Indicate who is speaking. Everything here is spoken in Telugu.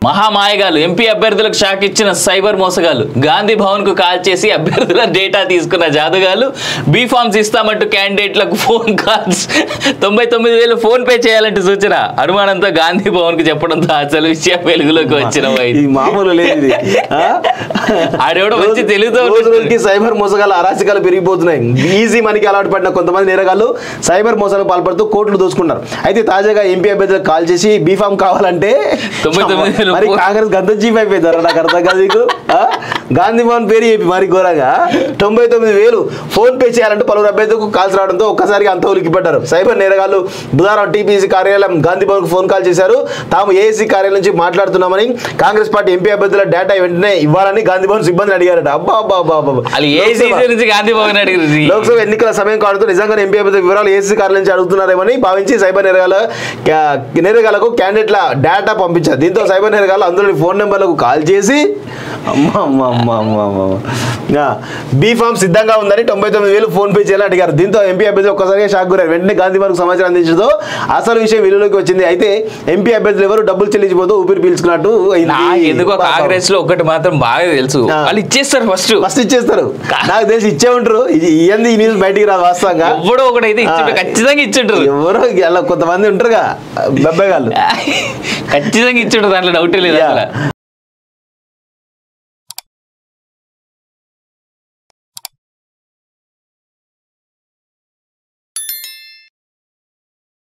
Speaker 1: మహామాయగాలు ఎంపీ అభ్యర్థులకు షాక్ ఇచ్చిన సైబర్ మోసగాలు. గాంధీ భవన్ కు కాల్ చేసి అభ్యర్థుల డేటా తీసుకున్న జాదుగాలు. బీ ఫార్మ్స్ ఇస్తామంటూ క్యాండిడేట్లకు ఫోన్ కాల్స్. 99,000 ఫోన్ పే చేయాలంటే సూచన. అనుమానంతో గాంధీ భవన్ కు చెప్పడంతో అసలు విషయం వెలుగులోకి వచ్చిన
Speaker 2: మామూలు లేదు.
Speaker 1: ఆడెవడో వచ్చి తెలుగుతో
Speaker 2: సైబర్ మోసగాలు అరాచకాలు పెరిగిపోతున్నాయి. ఈజీ మనకి అలవాటు పడిన కొంతమంది నేరగాళ్ళు సైబర్ మోసాలకు పాల్పడుతూ కోట్లు దోచుకున్నారు. అయితే తాజాగా ఎంపీ అభ్యర్థులకు కాల్ చేసి బీ ఫామ్ కావాలంటే
Speaker 1: 99,000
Speaker 2: మరి కాంగ్రెస్ గంత చీఫ్ అయిపోయిందారా? నాకు అర్థం కాదు. నీకు గాంధీ భవన్ పేరు చెప్పి మరి ఘోరంగా 99,000 ఫోన్ పే చేయాలంటే పలువురు అభ్యర్థులకు కాల్స్ రావడంతో ఒక్కసారిగా అంతా ఉలిక్కిపడ్డారు. సైబర్ నేరగాళ్లు బుధవారం టీపీసీ కార్యాలయం గాంధీ భవన్ కు ఫోన్ కాల్ చేశారు. తాము ఏఏసీ కార్యాలయం నుంచి మాట్లాడుతున్నామని, కాంగ్రెస్ పార్టీ ఎంపీ అభ్యర్థుల డేటా వెంటనే ఇవ్వాలని గాంధీ భవన్ సిబ్బందిని అడిగారట. లోక్సభ ఎన్నికల సమయం కావడంతో నిజంగా ఎంపీ అభ్యర్థుల వివరాలు ఏసీ కార్యాలయం నుంచి అడుగుతున్నారేమని భావించి సైబర్ నేరగాళ్లకు క్యాండిడేట్ల డేటా పంపించారు. దీంతో సైబర్ నేరగాళ్లు అందులోని ఫోన్ నెంబర్లకు కాల్ చేసి బీ ఫామ్ సిద్ధంగా ఉందని 99,000 ఫోన్ పే చేయాలని అడిగారు. దీంతో ఎంపీ అభ్యర్థులు ఒక్కసారిగా షాక్ గురారు. వెంటనే గాంధీ భవన్ సమాచారం అందించడంతో అసలు విషయం వెలుగులోకి వచ్చింది. అయితే ఎంపీ అభ్యర్థులు ఎవరు డబ్బులు చెల్లించిపోతూ ఊపిరి పీల్చుకున్నట్టు
Speaker 1: ఎందుకో కాంగ్రెస్ లో ఒకటి మాత్రం బాగా తెలుసు, వాళ్ళు ఇచ్చేస్తారు. ఫస్ట్
Speaker 2: ఇచ్చేస్తారు. నాకు తెలిసి ఇచ్చే ఉంటారు. ఈ న్యూస్ బయటికి రాదు. వాస్తవంగా
Speaker 1: ఎవడో ఒకటైతే ఖచ్చితంగా ఇచ్చింటారు.
Speaker 2: ఎవరో కొంతమంది ఉంటారుగా బెబ్బగాళ్ళు
Speaker 1: ఖచ్చితంగా ఇచ్చింటారు, దాంట్లో డౌటే లేదు.